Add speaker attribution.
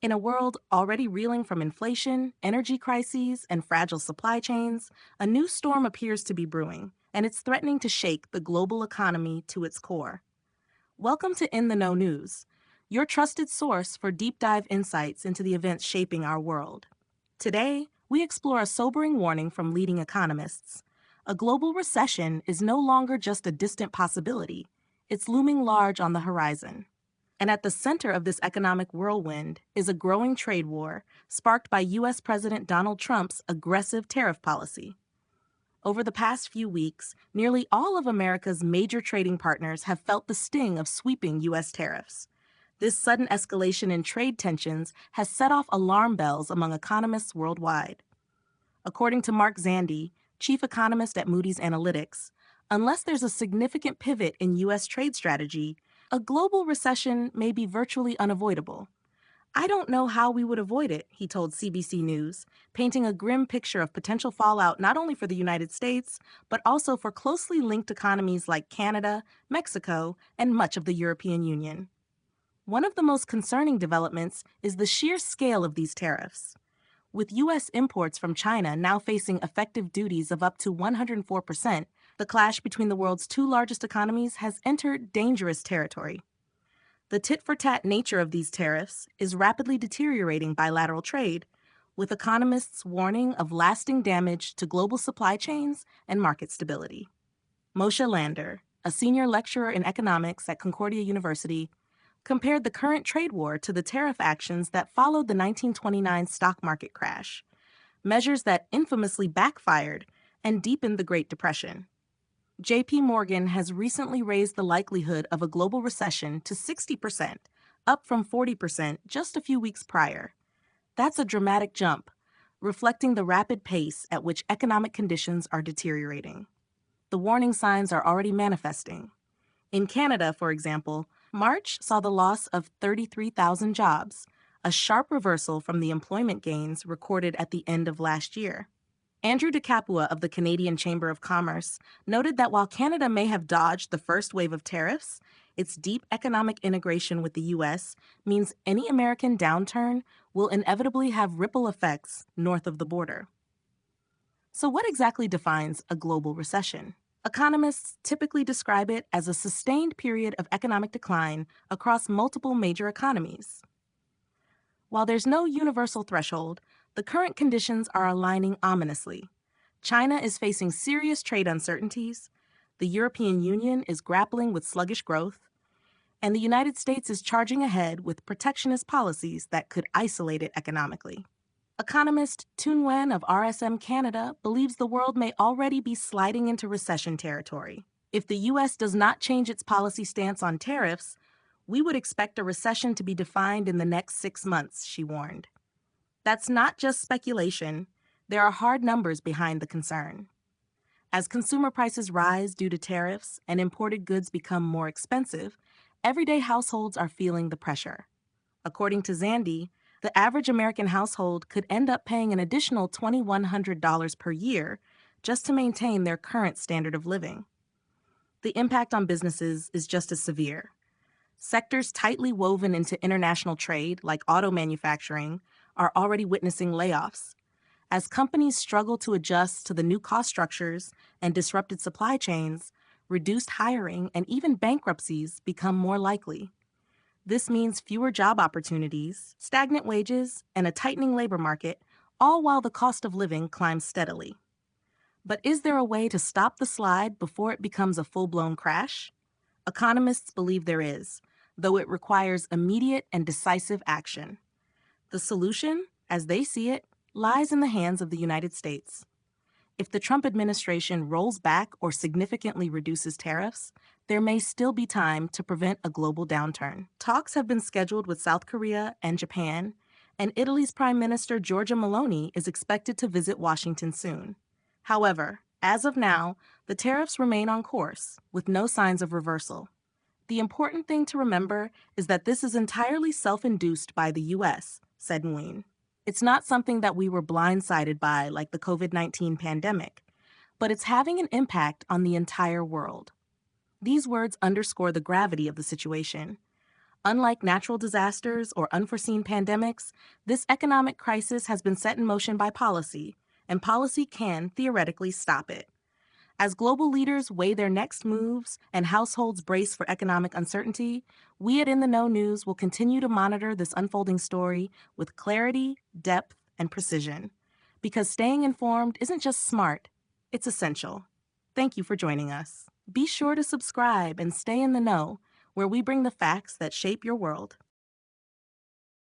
Speaker 1: In a world already reeling from inflation, energy crises, and fragile supply chains, a new storm appears to be brewing, and it's threatening to shake the global economy to its core. Welcome to In the Know News, your trusted source for deep dive insights into the events shaping our world. Today, we explore a sobering warning from leading economists. A global recession is no longer just a distant possibility, it's looming large on the horizon. And at the center of this economic whirlwind is a growing trade war sparked by U.S. President Donald Trump's aggressive tariff policy. Over the past few weeks, nearly all of America's major trading partners have felt the sting of sweeping U.S. tariffs. This sudden escalation in trade tensions has set off alarm bells among economists worldwide. According to Mark Zandi, chief economist at Moody's Analytics, unless there's a significant pivot in U.S. trade strategy, a global recession may be virtually unavoidable. I don't know how we would avoid it, he told CBC News, painting a grim picture of potential fallout not only for the United States, but also for closely linked economies like Canada, Mexico, and much of the European Union. One of the most concerning developments is the sheer scale of these tariffs. With U.S. imports from China now facing effective duties of up to 104%, the clash between the world's two largest economies has entered dangerous territory. The tit-for-tat nature of these tariffs is rapidly deteriorating bilateral trade, with economists warning of lasting damage to global supply chains and market stability. Moshe Lander, a senior lecturer in economics at Concordia University, compared the current trade war to the tariff actions that followed the 1929 stock market crash, measures that infamously backfired and deepened the Great Depression. JP Morgan has recently raised the likelihood of a global recession to 60%, up from 40% just a few weeks prior. That's a dramatic jump, reflecting the rapid pace at which economic conditions are deteriorating. The warning signs are already manifesting. In Canada, for example, March saw the loss of 33,000 jobs, a sharp reversal from the employment gains recorded at the end of last year. Andrew DeCapua of the Canadian Chamber of Commerce noted that while Canada may have dodged the first wave of tariffs, its deep economic integration with the U.S. means any American downturn will inevitably have ripple effects north of the border. So what exactly defines a global recession? Economists typically describe it as a sustained period of economic decline across multiple major economies. While there's no universal threshold, the current conditions are aligning ominously. China is facing serious trade uncertainties, the European Union is grappling with sluggish growth, and the United States is charging ahead with protectionist policies that could isolate it economically. Economist Tun Nguyen of RSM Canada believes the world may already be sliding into recession territory. If the U.S. does not change its policy stance on tariffs, we would expect a recession to be defined in the next 6 months, she warned. That's not just speculation. There are hard numbers behind the concern. As consumer prices rise due to tariffs and imported goods become more expensive, everyday households are feeling the pressure. According to Zandi, the average American household could end up paying an additional $2,100 per year just to maintain their current standard of living. The impact on businesses is just as severe. Sectors tightly woven into international trade, like auto manufacturing, are already witnessing layoffs. As companies struggle to adjust to the new cost structures and disrupted supply chains, reduced hiring and even bankruptcies become more likely. This means fewer job opportunities, stagnant wages, and a tightening labor market, all while the cost of living climbs steadily. But is there a way to stop the slide before it becomes a full-blown crash? Economists believe there is, though it requires immediate and decisive action. The solution, as they see it, lies in the hands of the United States. If the Trump administration rolls back or significantly reduces tariffs, there may still be time to prevent a global downturn. Talks have been scheduled with South Korea and Japan, and Italy's Prime Minister Giorgia Meloni is expected to visit Washington soon. However, as of now, the tariffs remain on course, with no signs of reversal. The important thing to remember is that this is entirely self-induced by the U.S., said Nguyen. It's not something that we were blindsided by like the COVID-19 pandemic, but it's having an impact on the entire world. These words underscore the gravity of the situation. Unlike natural disasters or unforeseen pandemics, this economic crisis has been set in motion by policy, and policy can theoretically stop it. As global leaders weigh their next moves and households brace for economic uncertainty, we at In the Know News will continue to monitor this unfolding story with clarity, depth, and precision. Because staying informed isn't just smart, it's essential. Thank you for joining us. Be sure to subscribe and stay in the know, where we bring the facts that shape your world.